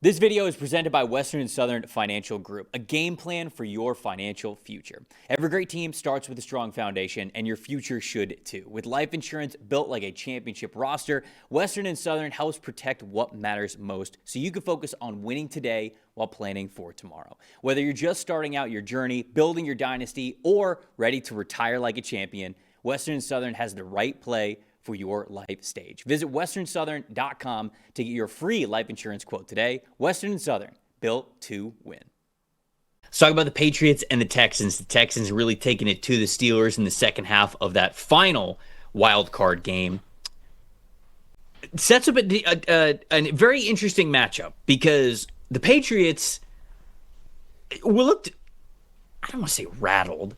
This video is presented by Western and Southern Financial Group, a game plan for your financial future. Every great team starts with a strong foundation, and your future should too. With life insurance built like a championship roster, Western and Southern helps protect what matters most so you can focus on winning today while planning for tomorrow. Whether you're just starting out your journey, building your dynasty, or ready to retire like a champion, Western and Southern has the right play for your life stage. Visit westernsouthern.com to get your free life insurance quote today. Western and Southern, built to win. Let's talk about the Patriots and the Texans. The Texans really taking it to the Steelers in the second half of that final wild card game. It sets up a very interesting matchup because the Patriots looked, I don't want to say rattled,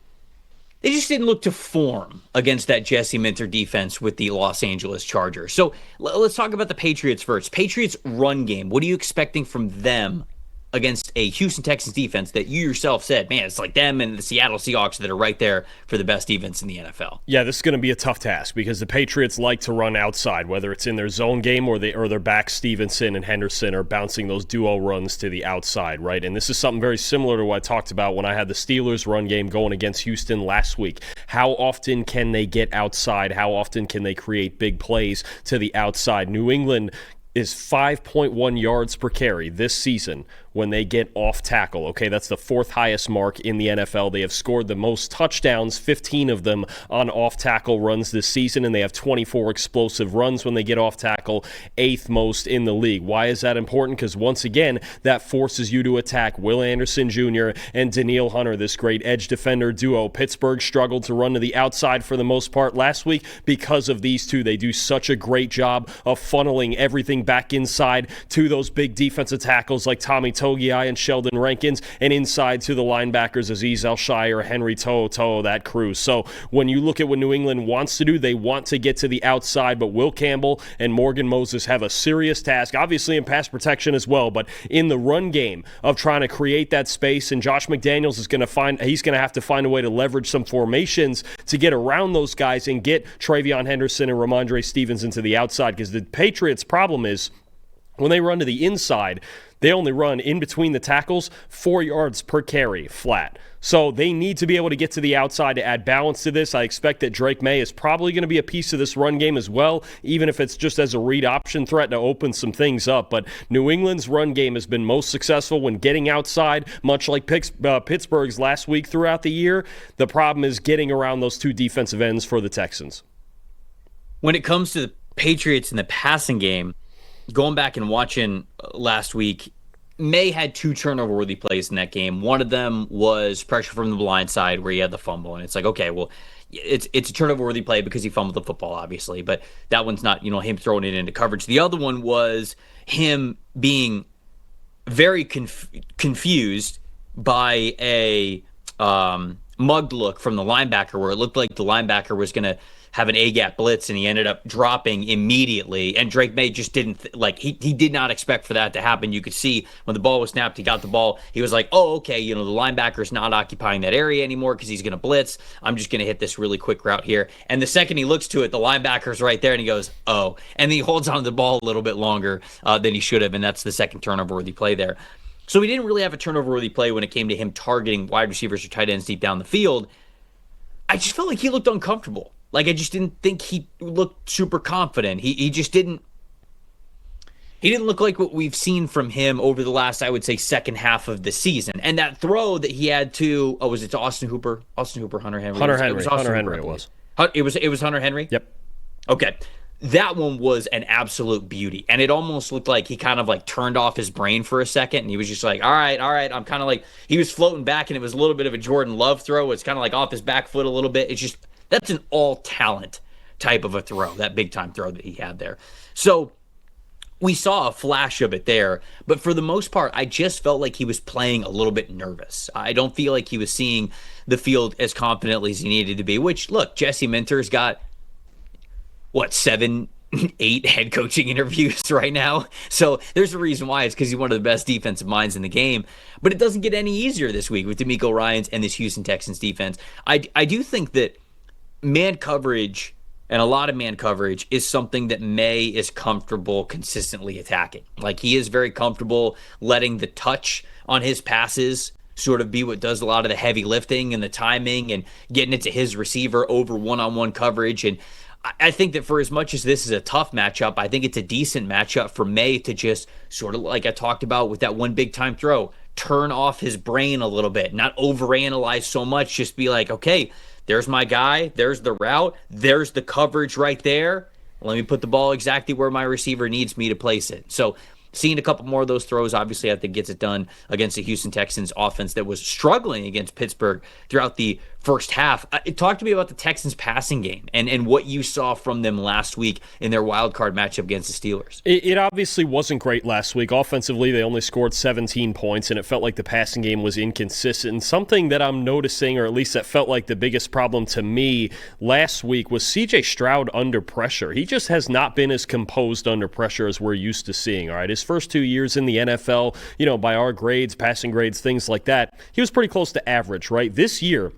they just didn't look to form against that Jesse Minter defense with the Los Angeles Chargers. So let's talk about the Patriots first. Patriots run game. What are you expecting from them against a Houston Texans defense that you yourself said, man, it's like them and the Seattle Seahawks that are right there for the best defense in the NFL? Yeah, this is going to be a tough task because the Patriots like to run outside, whether it's in their zone game or their back Stevenson and Henderson are bouncing those duo runs to the outside, right? And this is something very similar to what I talked about when I had the Steelers run game going against Houston last week. How often can they get outside? How often can they create big plays to the outside? New England is 5.1 yards per carry this season when they get off tackle. Okay, that's the fourth highest mark in the NFL. They have scored the most touchdowns, 15 of them on off tackle runs this season, and they have 24 explosive runs when they get off tackle, eighth most in the league. Why is that important? Because once again, that forces you to attack Will Anderson Jr. and Danielle Hunter, this great edge defender duo. Pittsburgh struggled to run to the outside for the most part last week because of these two. They do such a great job of funneling everything back inside to those big defensive tackles like Tommy Togiai and Sheldon Rankins, and inside to the linebackers Azeez Al-Shaair, Henry Toto, that crew. So when you look at what New England wants to do, they want to get to the outside, but Will Campbell and Morgan Moses have a serious task, obviously in pass protection as well, but in the run game of trying to create that space, and Josh McDaniels is going to have to find a way to leverage some formations to get around those guys and get Travion Henderson and Ramondre Stevenson to the outside, because the Patriots' problem is when they run to the inside, they only run in between the tackles 4 yards per carry flat. So they need to be able to get to the outside to add balance to this. I expect that Drake May is probably going to be a piece of this run game as well, even if it's just as a read option threat to open some things up. But New England's run game has been most successful when getting outside, much like Pittsburgh's last week throughout the year. The problem is getting around those two defensive ends for the Texans. When it comes to the Patriots in the passing game, going back and watching last week, May had two turnover-worthy plays in that game. One of them was pressure from the blind side where he had the fumble, and it's like, okay, well, it's a turnover-worthy play because he fumbled the football, obviously, but that one's not, him throwing it into coverage. The other one was him being very confused by a mugged look from the linebacker where it looked like the linebacker was going to have an A-gap blitz, and he ended up dropping immediately. And Drake May just didn't, he did not expect for that to happen. You could see when the ball was snapped, he got the ball. He was like, oh, okay, the linebacker's not occupying that area anymore because he's going to blitz. I'm just going to hit this really quick route here. And the second he looks to it, the linebacker's right there, and he goes, oh. And he holds on to the ball a little bit longer than he should have, and that's the second turnover-worthy play there. So he didn't really have a turnover-worthy play when it came to him targeting wide receivers or tight ends deep down the field. I just felt like he looked uncomfortable. I just didn't think he looked super confident. He just didn't. He didn't look like what we've seen from him over the last, I would say, second half of the season. And that throw that he had to, was it to Austin Hooper? Austin Hooper, Hunter Henry. Hunter Henry. It was Hunter Henry. Yep. Okay. That one was an absolute beauty. And it almost looked like he kind of turned off his brain for a second. And he was just like, all right. I'm kind of he was floating back, and it was a little bit of a Jordan Love throw. It's kind of off his back foot a little bit. It's just, that's an all-talent type of a throw, that big-time throw that he had there. So we saw a flash of it there, but for the most part, I just felt like he was playing a little bit nervous. I don't feel like he was seeing the field as confidently as he needed to be, which, look, Jesse Minter's got, 7, 8 head coaching interviews right now. So there's a reason why. It's because he's one of the best defensive minds in the game. But it doesn't get any easier this week with DeMeco Ryans and this Houston Texans defense. I do think that man coverage and a lot of man coverage is something that May is comfortable consistently attacking. Like, he is very comfortable letting the touch on his passes sort of be what does a lot of the heavy lifting and the timing and getting it to his receiver over one-on-one coverage. And I think that for as much as this is a tough matchup, I think it's a decent matchup for May to just sort of, like I talked about with that one big time throw, turn off his brain a little bit, not overanalyze so much, just be like, okay, there's my guy, there's the route, there's the coverage right there. Let me put the ball exactly where my receiver needs me to place it. So seeing a couple more of those throws, obviously, I think gets it done against the Houston Texans offense that was struggling against Pittsburgh throughout the first half. Talk to me about the Texans passing game and what you saw from them last week in their wild card matchup against the Steelers. It obviously wasn't great last week. Offensively, they only scored 17 points, and it felt like the passing game was inconsistent. And something that I'm noticing, or at least that felt like the biggest problem to me last week, was C.J. Stroud under pressure. He just has not been as composed under pressure as we're used to seeing. All right, his first 2 years in the NFL, by our grades, passing grades, things like that, he was pretty close to average, right? This year,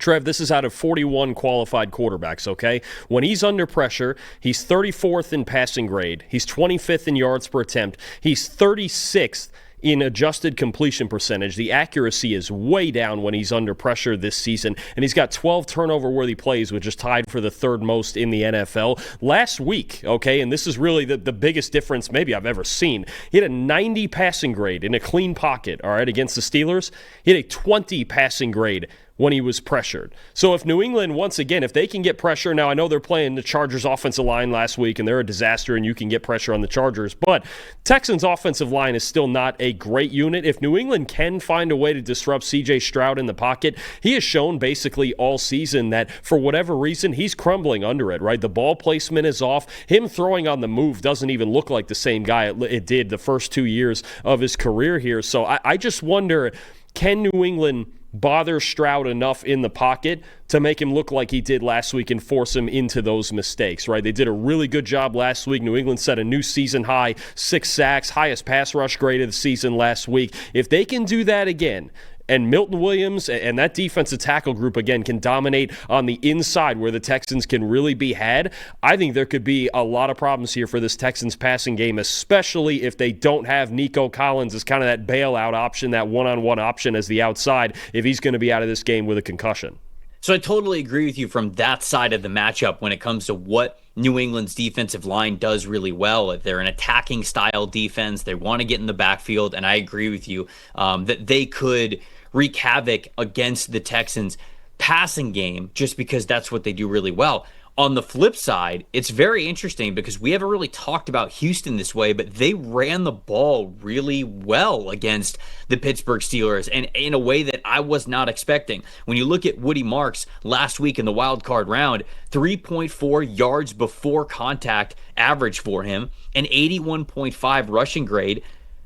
Trev, this is out of 41 qualified quarterbacks, okay? When he's under pressure, he's 34th in passing grade. He's 25th in yards per attempt. He's 36th in adjusted completion percentage. The accuracy is way down when he's under pressure this season, and he's got 12 turnover-worthy plays, which is tied for the third most in the NFL. Last week, okay, and this is really the biggest difference maybe I've ever seen, he had a 90 passing grade in a clean pocket, all right, against the Steelers. He had a 20 passing grade when he was pressured. So if New England, once again, if they can get pressure, now I know they're playing the Chargers offensive line last week and they're a disaster and you can get pressure on the Chargers, but Texans offensive line is still not a great unit. If New England can find a way to disrupt C.J. Stroud in the pocket, he has shown basically all season that for whatever reason, he's crumbling under it, right? The ball placement is off. Him throwing on the move doesn't even look like the same guy it did the first 2 years of his career here. So I just wonder, can New England bother Stroud enough in the pocket to make him look like he did last week and force him into those mistakes, right? They did a really good job last week. New England set a new season high, 6 sacks, highest pass rush grade of the season last week. If they can do that again, and Milton Williams and that defensive tackle group, again, can dominate on the inside where the Texans can really be had, I think there could be a lot of problems here for this Texans passing game, especially if they don't have Nico Collins as kind of that bailout option, that one-on-one option as the outside, if he's going to be out of this game with a concussion. So I totally agree with you from that side of the matchup when it comes to what New England's defensive line does really well. If they're an attacking style defense, they want to get in the backfield, and I agree with you that they could wreak havoc against the Texans passing game just because that's what they do really well. On the flip side, it's very interesting because we haven't really talked about Houston this way, but they ran the ball really well against the Pittsburgh Steelers and in a way that I was not expecting. When you look at Woody Marks last week in the wild card round, 3.4 yards before contact average for him, an 81.5 rushing grade.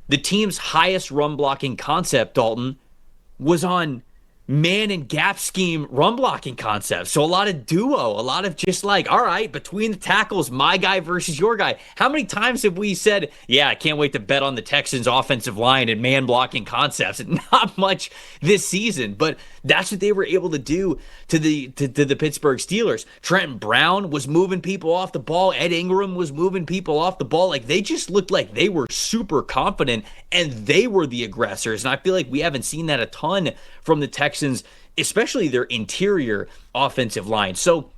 The team's highest run blocking concept, Dalton, was on man and gap scheme run blocking concepts. So a lot of duo, a lot of just like, all right, between the tackles, my guy versus your guy. How many times have we said, yeah, I can't wait to bet on the Texans offensive line and man blocking concepts? Not much this season, but that's what they were able to do to the Pittsburgh Steelers. Trenton Brown was moving people off the ball. Ed Ingram was moving people off the ball. Like, they just looked like they were super confident and they were the aggressors. And I feel like we haven't seen that a ton from the Texans, especially their interior offensive line. So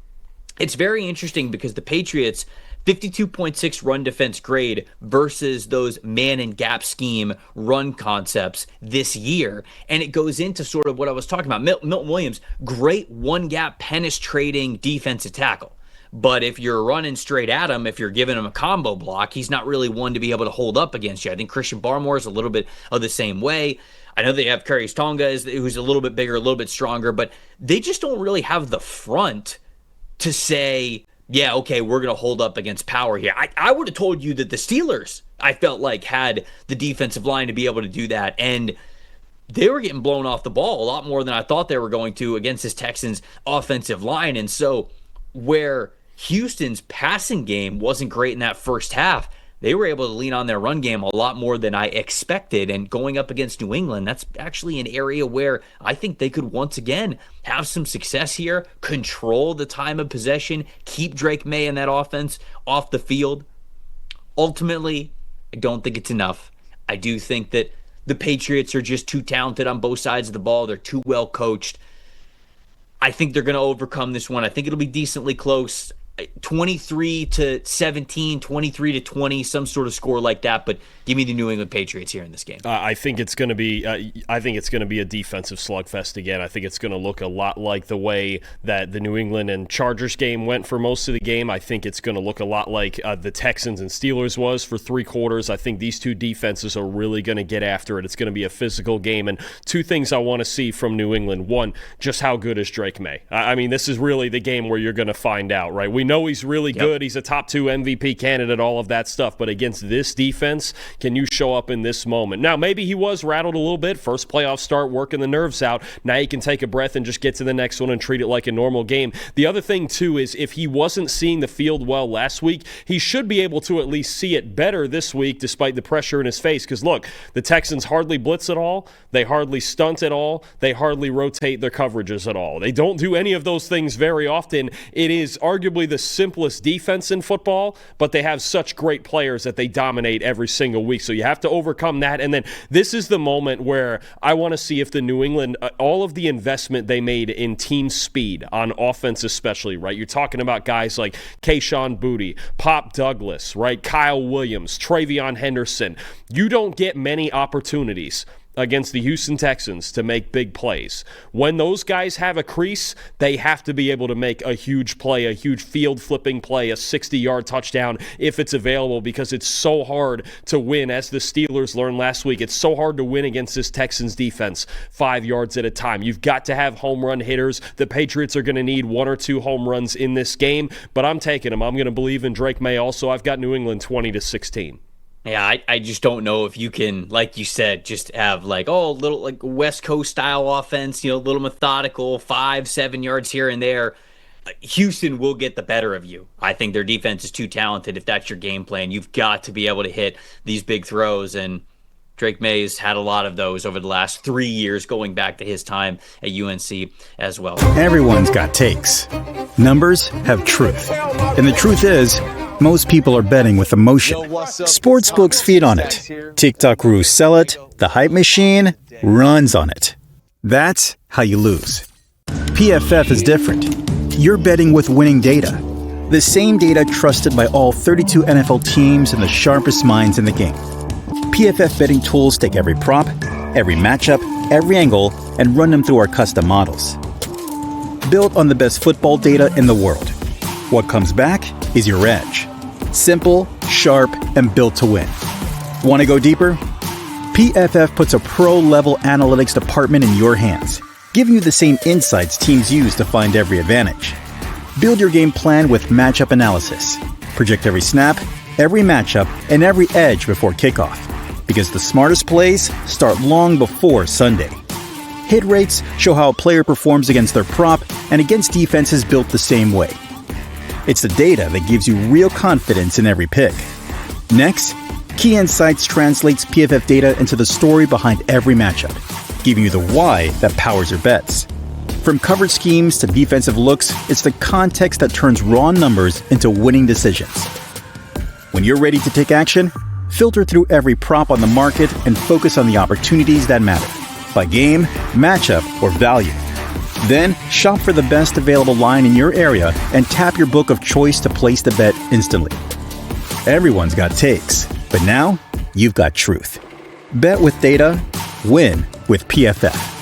it's very interesting because the Patriots, 52.6 run defense grade versus those man and gap scheme run concepts this year. And it goes into sort of what I was talking about. Milton Williams, great one gap penetrating defensive tackle. But if you're running straight at him, if you're giving him a combo block, he's not really one to be able to hold up against you. I think Christian Barmore is a little bit of the same way. I know they have Karius Tonga, who's a little bit bigger, a little bit stronger, but they just don't really have the front to say, yeah, okay, we're going to hold up against power here. I would have told you that the Steelers, I felt like, had the defensive line to be able to do that, and they were getting blown off the ball a lot more than I thought they were going to against this Texans offensive line. And so where Houston's passing game wasn't great in that first half, they were able to lean on their run game a lot more than I expected. And going up against New England, that's actually an area where I think they could once again have some success here, control the time of possession, keep Drake May and that offense off the field. Ultimately, I don't think it's enough. I do think that the Patriots are just too talented on both sides of the ball. They're too well coached. I think they're going to overcome this one. I think it'll be decently close. 23-17, 23-20, some sort of score like that. But give me the New England Patriots here in this game. I think it's going to be. I think it's going to be a defensive slugfest again. I think it's going to look a lot like the way that the New England and Chargers game went for most of the game. I think it's going to look a lot like the Texans and Steelers was for 3 quarters. I think these two defenses are really going to get after it. It's going to be a physical game. And 2 things I want to see from New England. One, just how good is Drake May? I mean, this is really the game where you're going to find out, right? We know he's really good. He's a top 2 MVP candidate, all of that stuff. But against this defense, can you show up in this moment? Now, maybe he was rattled a little bit. First playoff start, working the nerves out. Now you can take a breath and just get to the next one and treat it like a normal game. The other thing, too, is if he wasn't seeing the field well last week, he should be able to at least see it better this week despite the pressure in his face. Because, look, the Texans hardly blitz at all. They hardly stunt at all. They hardly rotate their coverages at all. They don't do any of those things very often. It is arguably the simplest defense in football, but they have such great players that they dominate every single week. So you have to overcome that. And then this is the moment where I want to see if the New England, all of the investment they made in team speed on offense especially, right? You're talking about guys like Kayshon Boutte, Pop Douglas, right? Kyle Williams, Travion Henderson. You don't get many opportunities against the Houston Texans to make big plays. When those guys have a crease, they have to be able to make a huge play, a huge field-flipping play, a 60-yard touchdown if it's available, because it's so hard to win. As the Steelers learned last week, it's so hard to win against this Texans defense 5 yards at a time. You've got to have home run hitters. The Patriots are going to need 1 or 2 home runs in this game, but I'm taking them. I'm going to believe in Drake May also. I've got New England 20-16. Yeah, I just don't know if you can, like you said, just have little West Coast style offense, a little methodical, 5-7 yards here and there. Houston will get the better of you. I think their defense is too talented. If that's your game plan, you've got to be able to hit these big throws. And Drake May's had a lot of those over the last 3 years, going back to his time at UNC as well. Everyone's got takes. Numbers have truth. And the truth is, most people are betting with emotion. Sportsbooks feed on it. TikTok gurus sell it. The hype machine runs on it. That's how you lose. PFF is different. You're betting with winning data. The same data trusted by all 32 NFL teams and the sharpest minds in the game. PFF betting tools take every prop, every matchup, every angle, and run them through our custom models. Built on the best football data in the world. What comes back is your edge. Simple, sharp, and built to win. Want to go deeper? PFF puts a pro-level analytics department in your hands, giving you the same insights teams use to find every advantage. Build your game plan with matchup analysis. Project every snap, every matchup, and every edge before kickoff, because the smartest plays start long before Sunday. Hit rates show how a player performs against their prop and against defenses built the same way. It's the data that gives you real confidence in every pick. Next, Key Insights translates PFF data into the story behind every matchup, giving you the why that powers your bets. From coverage schemes to defensive looks, it's the context that turns raw numbers into winning decisions. When you're ready to take action, filter through every prop on the market and focus on the opportunities that matter, by game, matchup, or value. Then, shop for the best available line in your area and tap your book of choice to place the bet instantly. Everyone's got takes, but now you've got truth. Bet with data, win with PFF.